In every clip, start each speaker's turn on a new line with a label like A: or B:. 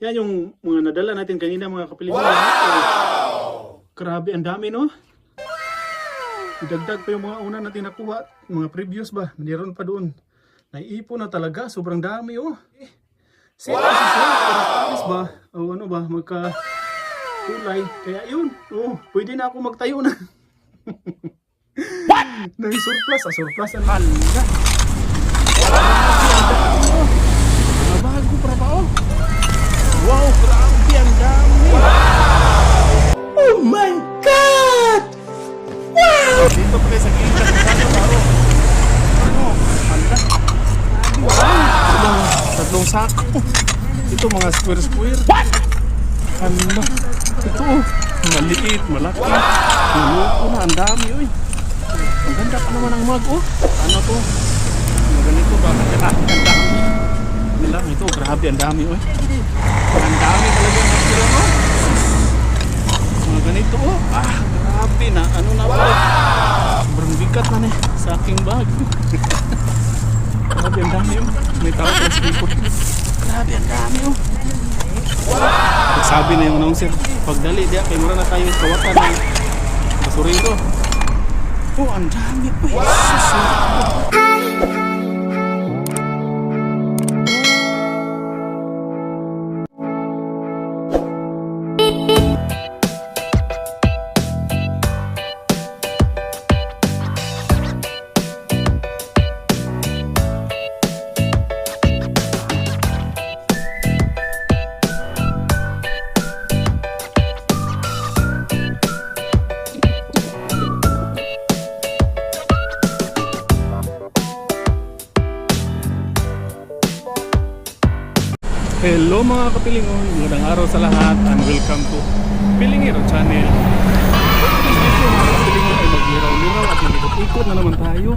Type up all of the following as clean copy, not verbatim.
A: Yan yung mga nadala natin kanina mga kapiling. Wow! Grabe, ang dami no? Idagdag pa yung mga una natin nakuha. Mga previous ba? Mayroon pa doon. Naiipon na talaga. Sobrang dami oh. Set na si Sir. Para ba? O ano ba? Magka kulay. Kaya yun. Oh, pwede na ako magtayo na. What? Nai-surplus. Surplus ang halaga. Bago para pa oh. Wow, grabe ang dami. Wow! Oh my God! Wow! Dito pa sa kita sa sana baro. Ano? Handa. Wow! Tatlong sako. Ito mga square. What? Handa. Ito oh. Maliit, malaki. Naloko na, ang dami oy. Ang ganda pa naman ang mug oh. Ano to? Ganito ba? Ang dami. Lang ito, grabe ang dami oy. Ang dami talaga ng kilo no. Mga ganito oh. Grabe na. Ano na ba? Sobrang bigat na eh sa aking bag. Grabe ang dami oh. May tao sa slipot. Grabe ang dami oh. Sabi na yung announcer, pagdali diya kay mura na tayo kawakan ng basurero. Oh, ang dami po. Hello mga kapilingon, magandang araw sa lahat and welcome to Pilingero Channel. This video mga kapilingon ay magliraw-liraw at mag-ikot na naman tayo.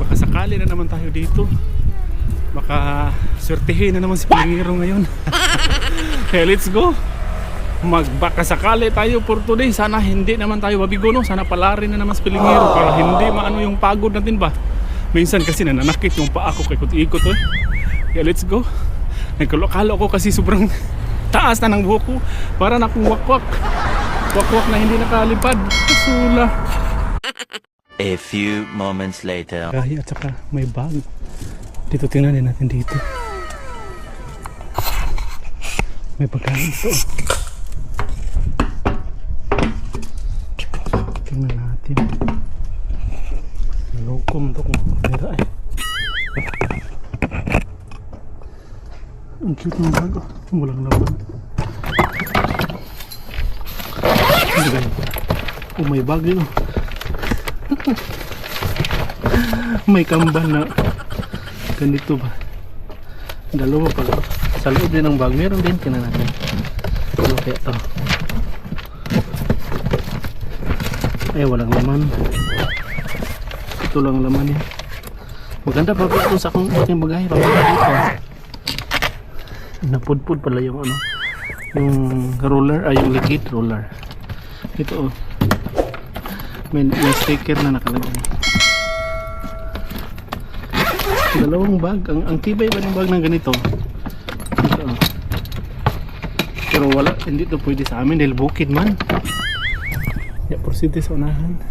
A: Baka sakali na naman tayo dito. Baka swertihin na naman si Pilingero ngayon. Hey, let's go! Magbaka sakali tayo for today. Sana hindi naman tayo mabigo no? Sana palarin na naman si Pilingero para hindi maano yung pagod natin ba. Minsan kasi nananakit yung paa ko kay ikot eh. Kaya let's go! Nagkalokalo ko kasi sobrang taas na ng buhok ko. Para na akong wakwak na hindi nakalipad. Kasula.
B: A few moments later.
A: Kahi at saka may bag. Dito tingnan din natin dito. May pagkain dito. Tingnan natin. Lokom to kung kamera eh. Ang cute ng bag oh. Walang laman. Oh, may bag yun oh. May kambal na ganito ba. Dalawa pala. Sa loob din ng bag meron din. Tingnan natin. Ano kaya to? Ay walang laman. Ito lang laman eh. Maganda pa ito sa akong aking bagay. Pagkakita dito napudpud pala yung ano, yung roller ay yung liquid roller. Ito oh, may sticker na nakalagay. Dalawang bag. Ang tibay ba ng bag ng ganito? Ito oh. Pero wala, hindi to pwede sa amin dahil bukid man. Yeah, proceed sa unahan.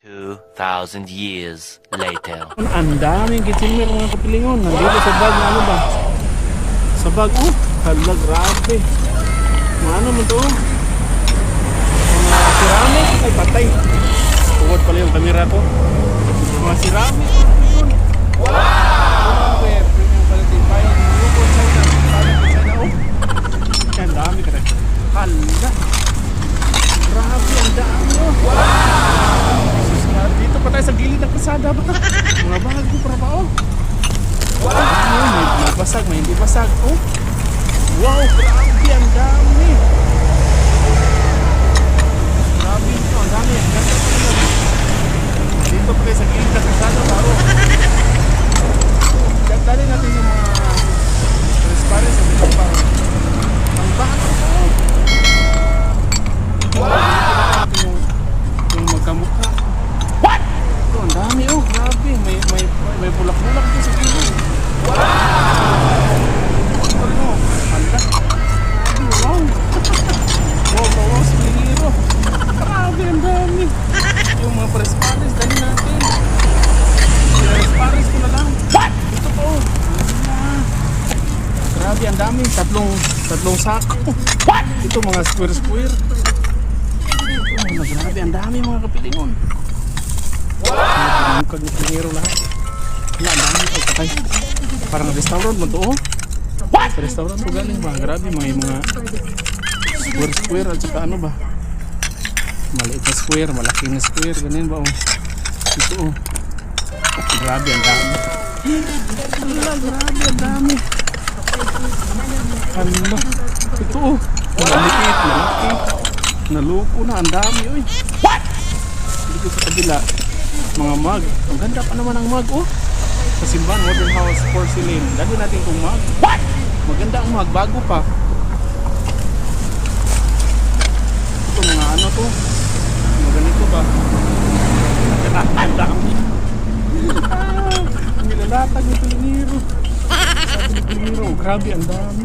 B: 2,000 years later.
A: Ang daming kitchenware mga kapilingon. Nandito sa bag na ano ba? Sa bag, oh, hala, grabe. Ano mo to? Mga ceramic, ay patay. Tuwad pala yung camera ko. Mga ceramic. Wow! Premium quality file. Lukot China. China, oh. Ang dami ka rin. Hala. Grabe, ang dami, oh. Wow! Dito pa tayo sa gilid ng kasada ba? Mga bago para pa, oh. Wow! May basag, may hindi basag. Oh! Wow! Grabe! Ang dami! Grabe ito! Ang dami! Ang ganda pa ito! Dito pa kayo sa gilid na kasada baro. Dali natin yung mga transparent sa dito pang bago ko. Wow! Yung magkamukha. What? Ito, ang dami oh! Grabe! May bulak-bulak dito sa gilid. Wow! Grabe, ang dami. Tatlong sako. Ito mga square. Oh, grabe, ang dami mga kapilingon. Wow! Pinukag ni pilingero lahat. Wala, ang dami. Ay, patay. Parang restaurant mo to, oh. Sa restaurant to galing ba? Grabe, mga square at saka ano ba? Maliit na square, malaki na square. Ganyan ba, oh. Ito, oh. Grabe, ang dami. Wala, grabe, ang dami. Ano? Ito, oh. Malaki. Naluko na, ang dami, oy. Dito sa kabila, mga mug. Ang ganda pa naman ang mug, oh. Sa simbahan, modern house, porcelain. Dali natin itong mug. Maganda ang mug, bago pa. Ito, mga ano to. Mga ganito ba? Ang dami. Nilalatag ng pilingero. Sabi ng pilingero, grabe, ang dami.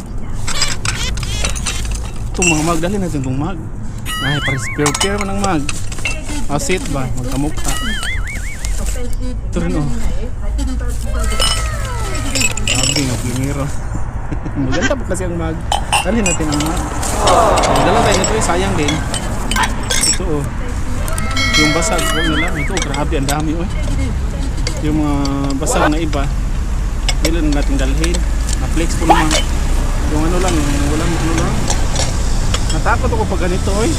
A: Ito, mga mug. Dali natin itong mug. Ay, prepare man ang mag. Asit ba? Magkamukha. Ito rin, oh. Sabi nga, piniro. Maganda pa kasi ang mag. Dali natin ang mag. Dala tayo nito, sayang din. Ito, oh. Yung basag, huwag na lang. Ito, grabe, ang dami, oh. Yung mga basag na iba, hindi lang natin dalhin. Na-flex po naman. Yung ano lang, yung walang ano lang. Natakot ako pag ganito, oy.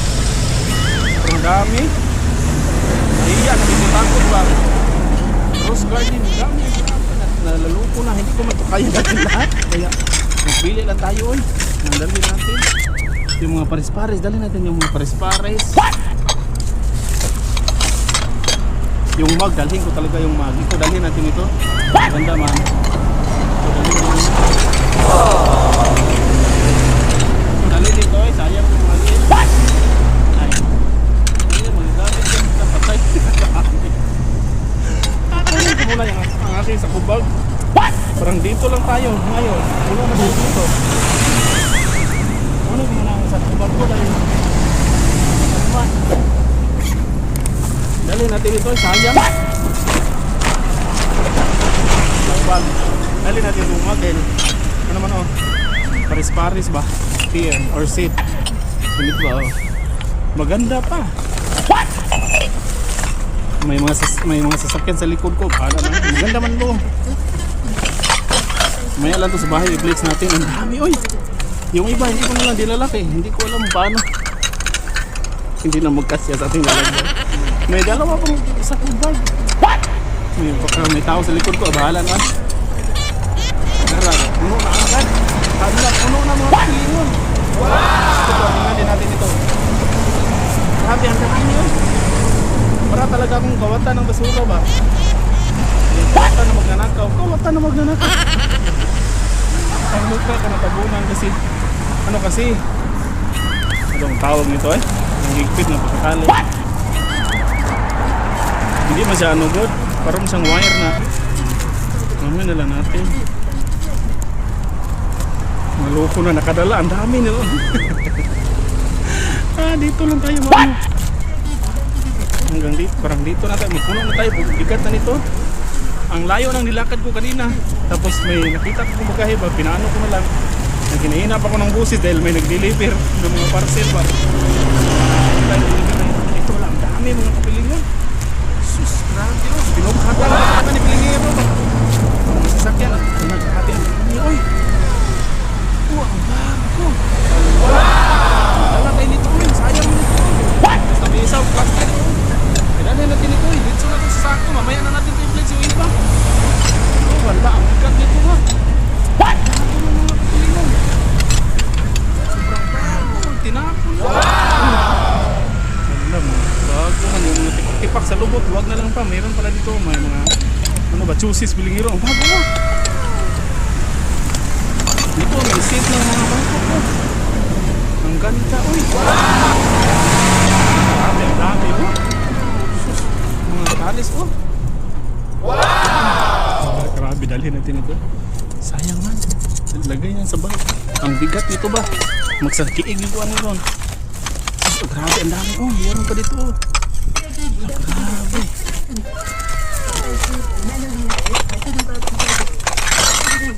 A: Ang dami. Nahiya, nakikita ba? Rose garden, ang dami. Nalaluko na, hindi ko matukaya natin lahat. Kaya, nagbili lang tayo, oy. Nandali natin. Yung mga pares-pares, dali natin yung mga pares-pares. Yung mug, dalhin ko talaga yung mug. Ito, dalhin natin ito. Ganda man. Ito, dalhin natin ito. Dali dito, eh. Sayang yung maliit. Ay. Ayun, magagamit yan sa patay. Kunin ko muna ang aking sa kubag. Parang dito lang tayo ngayon. Wala na dito. Ano muna ang sa kubag ko dahil dali natin ito, sayang. Kubag. Dali natin yung model. Ano naman, oh. Paris-paris ba? Pier or seat. Ganit ba, oh. Maganda pa. May mga sasakyan sa likod ko. Bahala na. Maganda man lo. Maya lang to sa bahay. I-blitz natin. Ang dami, oy. Yung iba, hindi ko na lang dilalaki. Hindi ko alam paano. Hindi na magkasya sa ating lalagyan. May dalawa pang isa kong bag. May tao sa likod ko. Bahala na. Puno na agad. Puno na mga pilingon. Ito po, tingnan din natin ito. Grabe, ang dami yun. Para talaga akong kawatan ng basura ba? Kawatan na magnanakaw. Ang mukha ka natabunan kasi ano kasi? Anong tawag nito, eh? Ang higpit na pagkakali. Hindi masyado good. Parang siyang wire na. Mamaya na lang natin. Maloko na nakadala. Ang dami nila. Dito lang tayo, mamo. Hanggang dito. Parang dito na tayo. Magpuno na tayo. Bigat na nito. Ang layo ng nilakad ko kanina. Tapos may nakita ko kumagahe ba. Pinaano ko na lang. Naghinahina pa ko ng busis dahil may nag-deliver ng mga parcel ba. Ito lang. Ang dami mga kapilingon. Sus, grabe. Pinukhatan na ni pilingero ba. Ang sasakyan. Naghati ang pilingero. Oy. Ang bago. Dala tayo nito, sayang nito. Basta may isaw, plastic. Dala natin ito, dito natin sa sako. Mamaya na natin ito i-flex yung iba. Wala, ang ikat nito ha. Sobrang bago, tinapon. Wala mo, bago man yung mga tipak sa lubot. Huwag na lang pa, mayroon pala dito. May mga, ano ba, chooses, bilingiro. Ang bago mo. Dito, may seat ng mga bangko ko. Ang ganda, uy. Ang dami, oh. Sus, mga kalis, oh. Grabe, dalhin natin ito. Sayang man. Lagay yan sa bag. Ang bigat nito ba? Magsakiig yung ano ron. Sus, grabe, ang dami, oh. Meron pa dito, oh. Grabe.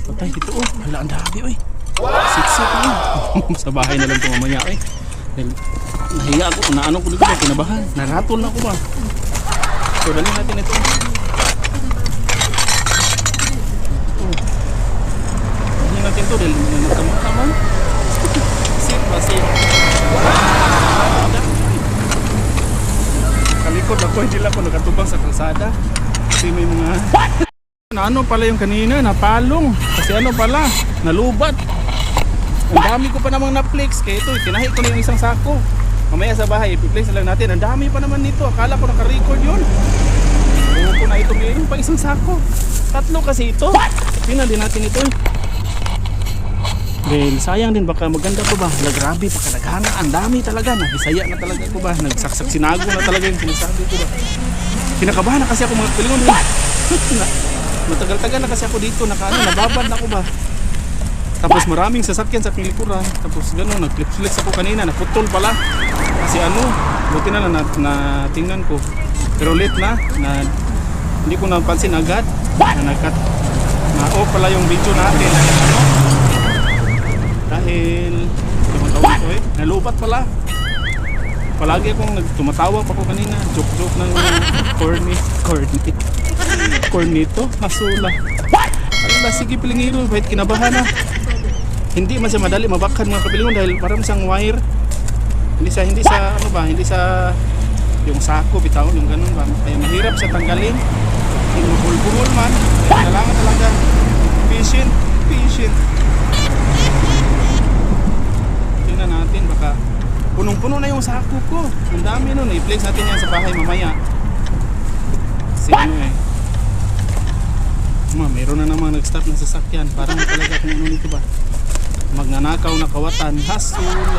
A: Patay dito, oh. Hala, ang dami, uy. Sit-sit na. Sa bahay na lang ito mamaya eh. Dahil nahiya ako, naano ko dito, kinabahan. Naratol na ako ba. So dali natin ito. Dali natin ito dahil nagkamot-kamot. Sit ba, sit. Kalikod ako, hindi lang ako nakatubang sa kalsada. Kasi may mga... Na ano pala yung kanina, napalong. Kasi ano pala, nalubat. Ang dami ko pa namang na-flex. Kaya ito, tinahi ko na yung isang sako. Mamaya sa bahay, i-flex na lang natin. Ang dami pa naman nito. Akala ko naka-record yun. Buo ko na ito. Mayroon pa isang sako. 3 kasi ito. Tingnan din natin ito. Dahil sayang din, baka maganda pa ba? Grabe, baka naghana. Ang dami talaga. Nagisaya na talaga ko ba? Nagsaksak sinago na talaga yung sinasabi ko ba? Kinakabahan na kasi ako mga pilingon. Matagal-tagal na kasi ako dito. Nababad na ako ba? Tapos maraming sasakyan sa aking likuran. Tapos gano'n, nag-clip-flex ako kanina. Naputol pala. Kasi ano, buti na tingnan ko. Pero late na hindi ko napansin agad. Na-off pala yung video natin. Dahil, tumatawag ko eh. Nalupat pala. Palagi akong tumatawag pa ko kanina. Joke-joke ng cornito. Hasula. Ala, sige pilingiro. Bahit kinabahan na. Hindi man siya madali mabakhan mga kapilingon dahil parang siyang wire. Hindi sa yung sako bitaw yung ganun ba. Kaya mahirap siya tanggalin. Yung buhol-buhol man. Kailangan talaga patient. Tingnan natin baka punong-puno na yung sako ko. Ang dami nun. I-place natin yan sa bahay mamaya. Kasi ano eh. Meron na namang nag-stop ng sasakyan. Parang talaga kung ano nito ba. Magnanakaw na kawatan. Hasul.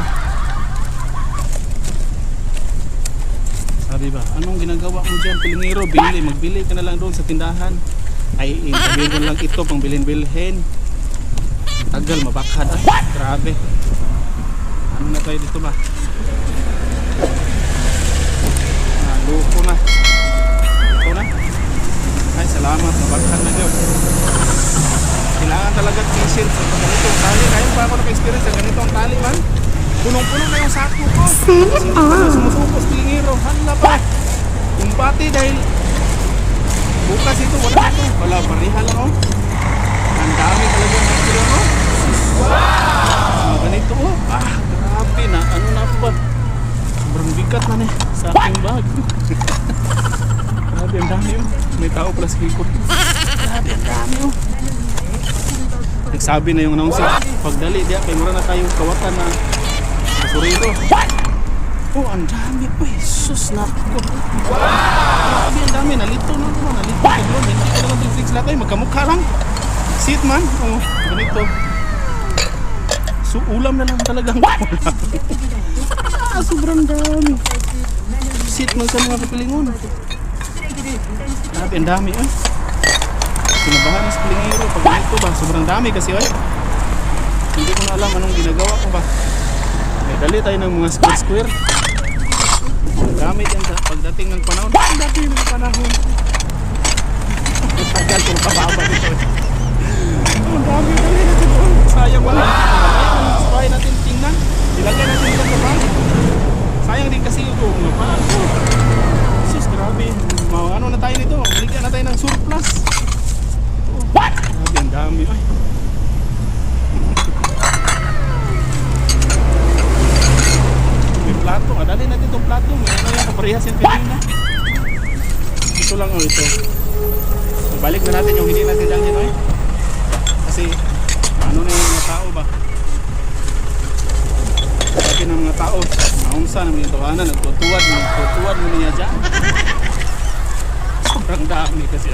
A: Sabi ba, anong ginagawa mo dyan, pilingiro? Magbili ka na lang doon sa tindahan. Ay, sabihin ko lang ito, pang bilhin-bilhin. Tagal, mabakhad. Ay, grabe. Ano na tayo dito ba? Naluko na. Ito na. Ay, salamat, mabakhad na dyan. Kailangan talaga patient sa ganitong tali. Ngayon pa ako naka-experience sa ganitong tali man. Punong-puno na yung sako ko. Sumusupos pilingiro. Hala pa. Yung pati dahil bukas ito, wala ito. Wala, pariha lang oh. Ang dami talaga ng kilo no. Wow! Ganito oh. Grabe na. Ano na pa. Sobrang bigat na sa aking bag. Grabe, ang dami oh. May tao pala sa likod. Grabe, ang dami oh. Nagsabi na yung announcer, pagdali diya, kay mura na tayong kawatan na basurero. Oh, ang dami po eh. Sus na ko. Grabe, ang dami. Nalito na ako. Nalito ka bro. Hindi ko naman triflix lahat eh. Magkamukha lang. Sit man. Oh, ganito. So, ulam na lang talagang ulam. Sobrang dami. Sit man sa mga kapilingon. Grabe, ang dami eh. Sinabahan ng pilingiro pag ganito ba, sobrang dami kasi ay hindi ko na alam anong ginagawa ko ba. Kaya dali tayo ng mga square gamit yan sa pagdating ng panahon. Pagdating ng panahon tagal ko nakababa dito ang dami, dali natin doon. Sayang wala sabay natin tingnan, ilagay natin ito sa bag. Sayang din kasi ito sus grabe, ano na tayo nito, maligyan na tayo ng surplus. What? Grabe, ang dami. Ay. May plato. Dali natin itong plato. May ano yung kaparehas yung kanina. Ito lang oh, ito. Balik na natin yung hindi natin dalhin oh. Kasi ano na yung mga tao ba? Sabi ng mga tao, maunsa naman yung tawanan, nagtutuwad mo niya dyan. Sobrang dami kasi.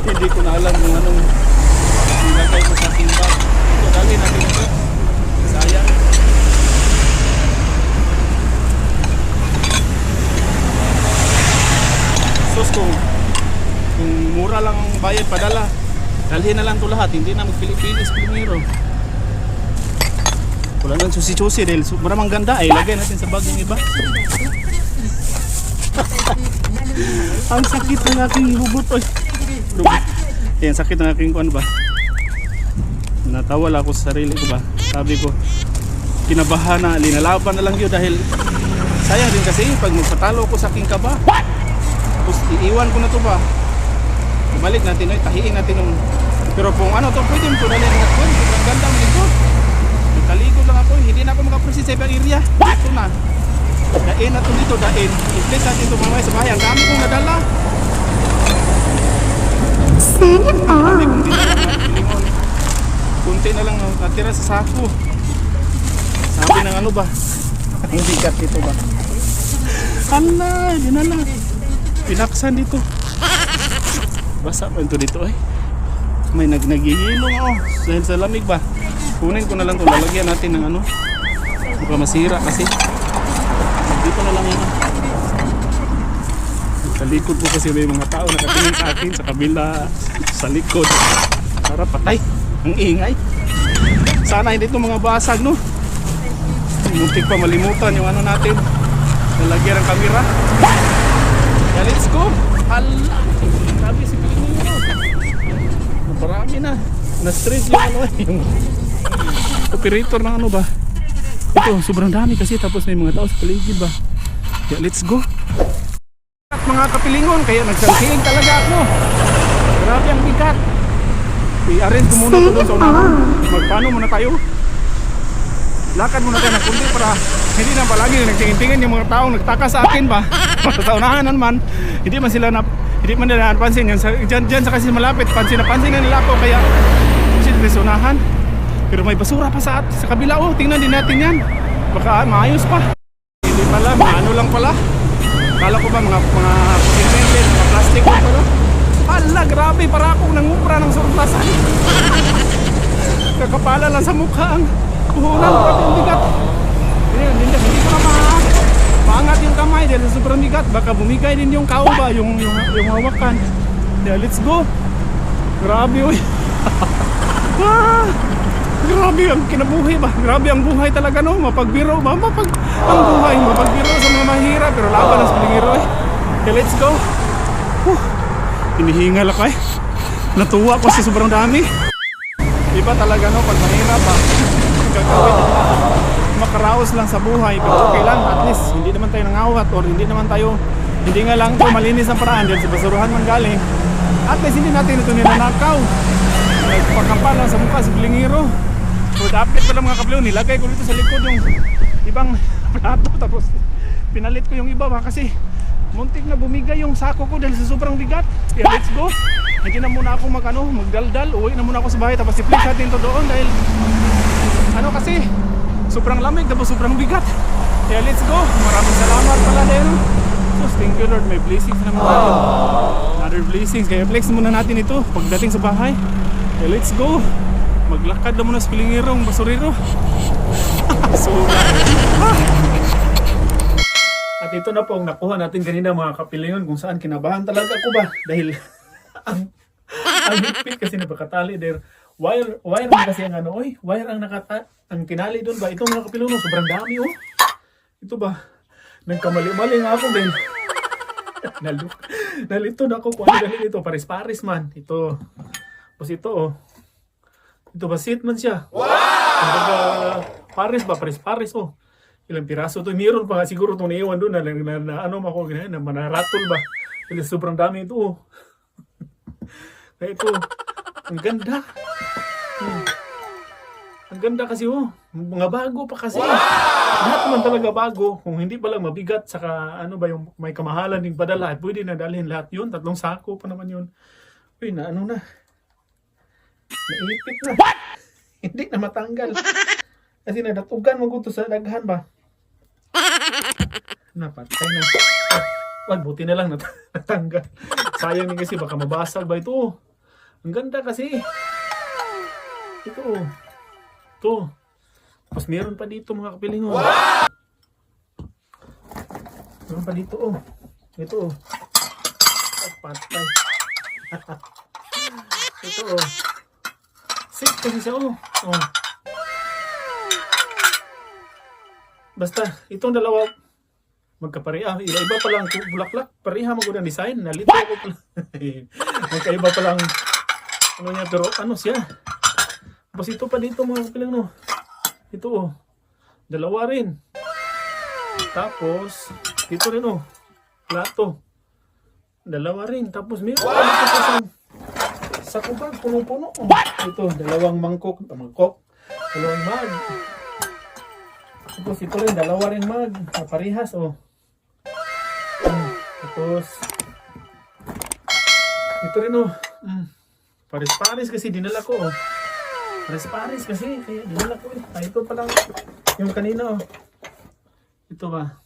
A: Hindi ko na alam kung anong nilagay ko sa aking bag. Ito, dali natin ito. Sayang. Sus, kung mura lang ang bayad padala, dalhin na lang ito lahat. Hindi na magpili-pilis pilingiro. Wala nang susi-susi dahil maramang ganda. Ay, lagay natin sa bag ng iba. Ang sakit ng aking hubot. Oy. Yan, sakit ng aking kuan ba? Natawa lang ako sa sarili ko ba. Sabi ko, kinabahan na, linalaban na lang yun dahil sayang din kasi pag magpatalo ko sa aking kaba. Tapos iiwan ko na to ba. Ibalik natin, ay tahiin natin yung... Pero kung ano to, pwede mo to dali ng akwin. Sobrang ganda mo nito. Nagkaligo lang ako, hindi na ako makaproceed sa ibang area. Ito na. Dain na to dito, dain. I-place natin ito mamaya sa bahay. Ang dami kong nadala. Dami kong dinala mga kapilingon. Kunti na lang natira sa sako. Sabi ng ano ba? Ang bigat dito ba? Hala, dinala. Pinaksan dito. Basa pa ito dito eh. May nagigilong oh. Dahil sa lamig ba? Kunin ko na lang ito. Lalagyan natin ng ano. Baka masira kasi. Dito na lang yan. Sa likod po kasi may mga tao nakatingin sa akin sa kabila, sa likod. Para patay. Ang ingay. Sana hindi ito mga basag no. Muntik pa malimutan yung ano natin. Lalagyan ng kamera. Yeah, let's go. Hala. Sabi si Pilipino. Marami na. Na-stress yung ano yung operator ng ano ba. Ito, sobrang dami kasi tapos may mga tao sa paligid ba. Yeah, let's go. At mga kapilingon, kaya nagsalsiing talaga ako. Grabe ang bigat. I-arrange ko muna ito doon sa unahan. Magpaano muna tayo. Lakad muna tayo ng kundi para hindi na palagi nagtingin-tingin yung mga taong nagtaka sa akin ba. Sa unahan naman, hindi man sila hindi man nila napansin yan. Dyan sa kasi malapit, pansin na nila ako kaya sila sa unahan. Pero may basura pa sa kabila. Oh, tingnan din natin yan. Baka maayos pa. Hindi pala, ano lang pala. Kala ko ba mga pagkintended, mga plastic lang pala. Hala, grabe, para akong nangupra ng surplasan. Kakapala lang sa mukha ang puhunan. Grabe ang bigat. Hindi ko na maangat yung kamay dahil sobrang bigat. Baka bumigay din yung kao ba, yung hawakan. Yeah, let's go. Grabe, uy. Grabe ang kinabuhi ba? Grabe ang buhay talaga no, mapagbiro ba? Ang buhay, mapagbiro sa mga mahirap. Pero laban ang spilingiro eh. Okay, let's go. Hinihingal ako eh. Natuwa ko sa sobrang dami. Iba talaga no, pag mahirap ba? Gagawin makaraos lang sa buhay. Pero okay lang, at least hindi naman tayo nangawat or hindi nga lang ito malinis ang paraan dyan sa basuruhan man galing. At least hindi natin ito nilanakaw. Nagpakampal lang sa mukha sa pilingiro. So update pala mga kabliw, nilagay ko dito sa likod yung ibang plato tapos pinalit ko yung iba ba kasi muntik na bumigay yung sako ko dahil sa sobrang bigat. Yeah, let's go. Hindi na muna ako magdaldal, uwi na muna ako sa bahay tapos i-place natin ito doon dahil ano kasi sobrang lamig tapos sobrang bigat. Yeah, let's go. Maraming salamat pala din. So thank you Lord, may blessings naman tayo. Another blessings, kaya flex muna natin ito pagdating sa bahay. Yeah, let's go. Maglakad na muna sa pilingirong basuriro. At ito na po ang nakuha natin kanina mga kapilingon kung saan kinabahan talaga ako ba dahil ang higpit kasi napakatali dahil wire man kasi ang ano wire ang tinali doon ba itong mga kapilingon sobrang dami oh. Ito ba nagkamali-mali nga ako dahil nalito na ako kung ano dahil ito paris-paris man ito tapos ito oh. Ito ba seat man siya? Wow! Paris ba? Paris oh. Ilang piraso to. Meron pa siguro itong naiwan doon na ano ako na manaratol ba? Kasi sobrang dami ito oh. Kaya ito, ang ganda. Ang ganda kasi oh. Mga bago pa kasi. Wow! Lahat naman talaga bago. Kung hindi pa lang mabigat saka ano ba yung may kamahalan ding padala, pwede na dalhin lahat yun. 3 sako pa naman yun. Uy, na ano na. Naipit na. What? Hindi na matanggal. Kasi nadatugan mo gusto sa daghan ba? Napatay na. Wag, buti na lang natanggal. Sayang din kasi baka mabasag ba ito. Ang ganda kasi. Ito. Ito. Tapos meron pa dito mga kapiling. Wow! Meron pa dito oh. Ito oh. Patay. Ito oh. Sit kasi siya oh. Oh. Basta itong dalawa magkapareha. Iba pa lang bulaklak. Pareha mo ko ng design. Nalito ko pala. Magkaiba pa lang ano niya pero ano siya. Tapos ito pa dito mga kapilang no. Ito oh. Dalawa rin. Tapos, dito rin oh. Plato. Dalawa rin. Tapos meron pa dito sa kubag, puno-puno. Oh. Ito, dalawang mangkok. Dalawang mag. Tapos ito rin, dalawa rin mag. Parehas oh. Tapos, ito rin oh. Paris-paris kasi dinala ko oh. Paris-paris kasi kaya dinala ko eh. Ito pa lang yung kanina oh. Ito ba?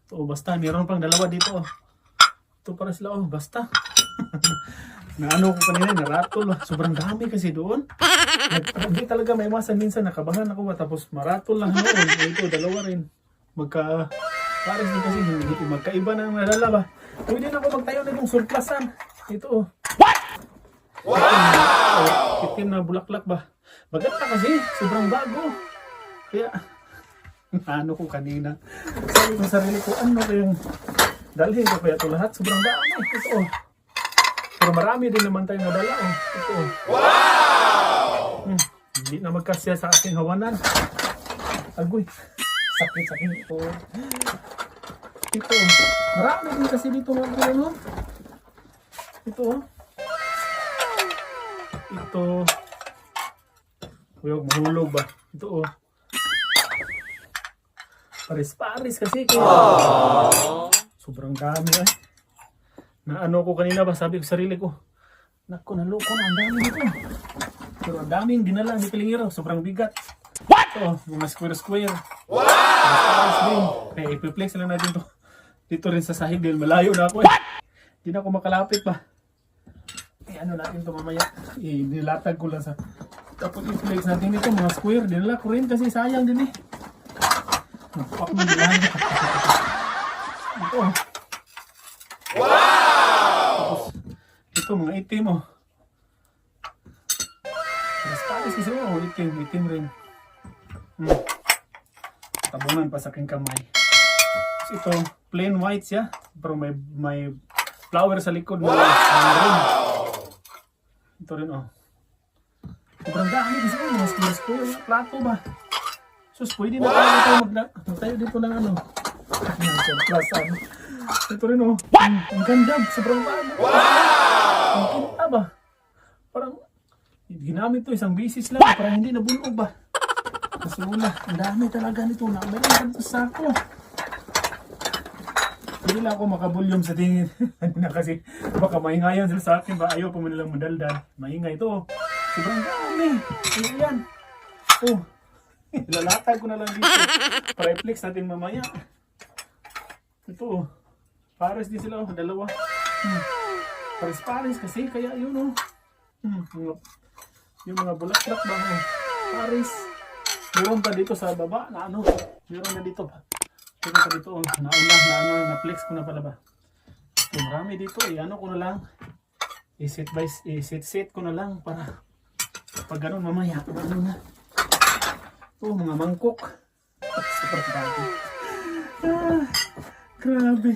A: Ito basta meron pang dalawa dito oh. Ito para sila oh basta. Naano ko kanina naratol oh. Sobrang dami kasi doon. Hindi talaga may masan minsan nakabahan ako ba tapos maratol lang noon. Ito dalawa rin. Paris din kasi magkaiba na ang nadala ba. Pwede na ako magtayo na yung surplasan. Ito oh. Wow! Itim na bulaklak ba? Maganda kasi, sobrang bago. Kaya, ano ko kanina. Sabi ko sa sarili ko, ano kayong dalhin ko kaya ito lahat? Sobrang dami. Ito oh. Pero marami din naman tayong nadala oh. Ito oh. Wow! Hindi na magkasya sa aking hawanan. Agoy. Sakit-sakit ito. Ito oh. Marami din kasi dito mga no? Ito oh. Ito. Huwag mahulog ba? Ito oh. Paris-paris kasi kaya. Sobrang dami eh. Naano ko kanina ba? Sabi ko sarili ko. Naku, naloko na. Ang dami dito. Pero ang daming dinala ni Pilingiro. Sobrang bigat. Ito, mga square-square. Paris-paris din. Kaya ipiplex lang natin to. Dito rin sa sahig dahil malayo na ako eh. Hindi na ako makalapit pa. Ano natin ito mamaya, nilatag ko lang sa tapos i-flex natin ito mga square, dinala ko rin kasi sayang din eh. Nagpak mo din ito wow! Tapos ito mga itim oh. Paris kasi oh, itim rin. Tabungan pa sa aking kamay. Tapos ito, plain white siya, pero may flower sa likod na rin. Ito rin oh. Sobrang dami kasi oh, mga square plato ba? Sus, pwede na tayo magtayo dito ng ano. Ito rin oh. Ang ganda, sobrang bago. Wow! Ang kinta ba? Parang ginamit to isang bisis lang para hindi nabunog ba? Kasi wala, ang dami talaga nito na. Meron ka dito sa ako. Hindi lang ako makabulyom sa tingin. Na kasi baka mahingayan sila sa akin ba? Ayaw pa mo nilang madaldal. Mahingay ito. Sobrang dami. Ayan. Oh. Lalatag ko na lang dito. Para i-flex natin mamaya. Ito oh. Pares din sila oh. Dalawa. Pares kasi. Kaya yun oh. Yung mga bulaklak ba oh. Pares. Meron pa dito sa baba na ano. Meron na dito ba? Meron pa dito oh. Na-flex ko na pala ba? So, marami dito. Ano ko na lang. I-set ko na lang para pag ganun mamaya. Ano na. Oh, mga mangkok. Super dami. Grabe.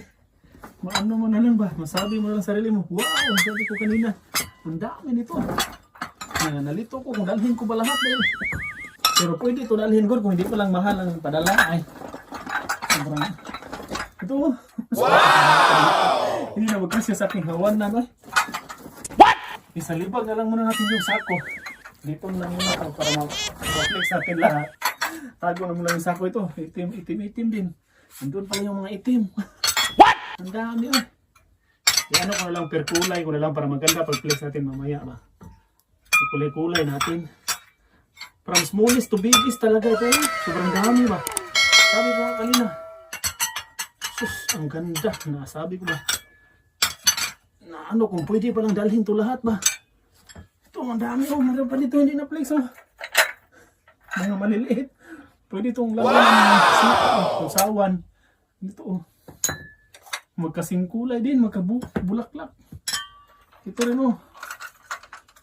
A: Maano mo na lang ba? Masabi mo na lang sarili mo. Wow, sabi ko kanina. Ang dami nito. Nalito ko kung dalhin ko ba lahat dahil. Pero pwede ito dalhin ko kung hindi pa lang mahal ang padala. Ay. Sobrang. Ito. Wow! Hindi na magkasya sa aking hawan na no? What? Isalibag na lang muna natin yung sako. Dito lang muna ito para ma-flex natin lahat. Tago na muna yung sako ito. Itim din. Nandun pala yung mga itim. What? Ang dami oh. Ano ko na lang per kulay ko na lang para maganda pag-flex natin mamaya ba. Kulay-kulay natin. From smallest to biggest talaga ito eh. Sobrang dami ba. Sabi ko nga kanina. Sus, ang ganda. Nasabi ko ba. Na ano kung pwede palang dalhin to lahat ba. Ito ang dami oh. Meron pa dito hindi na-flex oh. Mga maliliit. Pwede itong lagyan ng sawan. Ito oh. Magkasing kulay din. Magkabulaklak. Ito rin oh.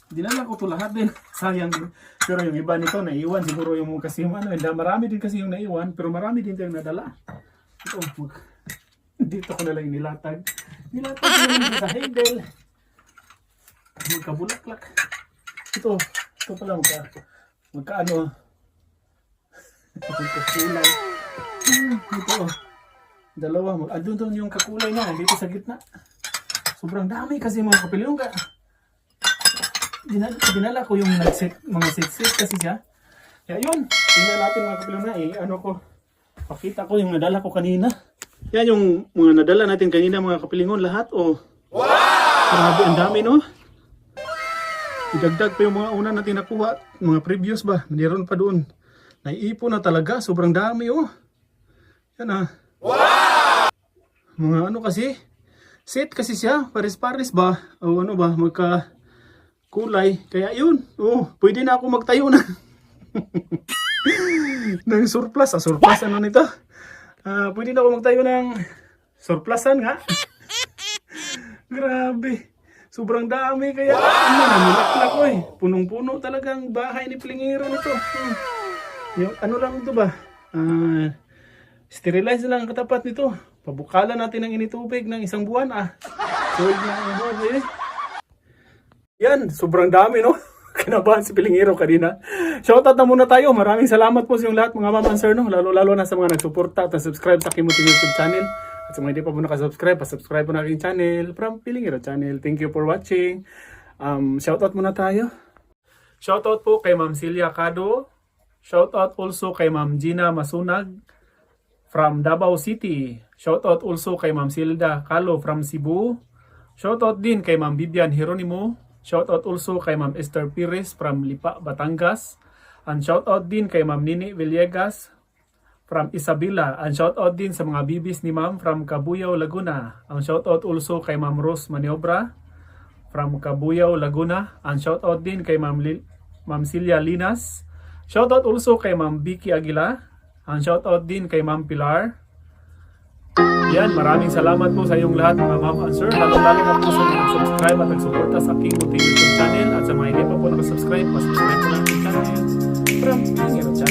A: Dinala ko ito lahat din. Sayang din. Pero yung iba nito naiwan. Siguro yung kasi yung ano. Marami din kasi yung naiwan. Pero marami din tayong nadala. Ito. Dito ko na lang nilatag. Nilatag ko na lang sa handle. Magkabulaklak. Ito pala magkaano. Magkakulay. Ito oh. Dalawa. Andun yung kakulay niya. Dito sa gitna. Sobrang dami kasi mga kapilyon ka. Dinala ko yung mga set kasi siya. Kaya yun. Tingnan natin mga kapilyon na pakita ko yung nadala ko kanina. Yan yung mga nadala natin kanina mga kapilingon lahat. Oh. Wow! Grabe, ang dami no? Idagdag pa yung mga una natin nakuha. Mga previous ba? Mayroon pa doon. Naiipon na talaga. Sobrang dami oh. Yan ah. Wow! Mga ano kasi. Set kasi siya. Pares-pares ba? O ano ba? Magka kulay. Kaya yun. Oh, pwede na ako magtayo na. ng surplus. Surplus ano nito? Pwede na ako magtayo ng surplusan nga. Grabe. Sobrang dami kaya. Namilaklak ko eh. Punong-puno talagang bahay ni Plingero nito. Yung ano lang ito ba? Sterilize lang ang katapat nito. Pabukalan natin ng initubig ng isang buwan Suwig na ang buwan eh. Yan, sobrang dami no. Kinabahan si Plingero kanina. Shoutout na muna tayo. Maraming salamat po sa yung lahat mga ma'am and sir no. Lalo na sa mga nagsuporta at subscribe sa Kimuting YouTube channel. At sa mga hindi pa po nakasubscribe, pasubscribe po na aking channel from Plingero channel. Thank you for watching. Shoutout muna tayo. Shoutout po kay Ma'am Celia Cado. Shoutout also kay Ma'am Gina Masunag from Davao City. Shoutout also kay Ma'am Silda Calo from Cebu. Shoutout din kay Ma'am Vivian Jeronimo. Shoutout also kay Ma'am Esther Pires from Lipa, Batangas. And shoutout din kay Ma'am Nini Villegas from Isabela. And shoutout din sa mga bibis ni Ma'am from Cabuyao, Laguna. Ang shoutout also kay Ma'am Rose Maniobra from Cabuyao, Laguna. And shoutout din kay Ma'am Celia Linas. Shoutout also kay Ma'am Vicky Aguila. And shoutout din kay Ma'am Pilar. Yan, maraming salamat po sa iyong lahat mga ma'am and sir. Lalo-lalo na po sa mga subscribe at nagsuporta sa Kimuting YouTube channel. At sa mga hindi pa po nakasubscribe, pasubscribe po lang ang channel from Plingero channel.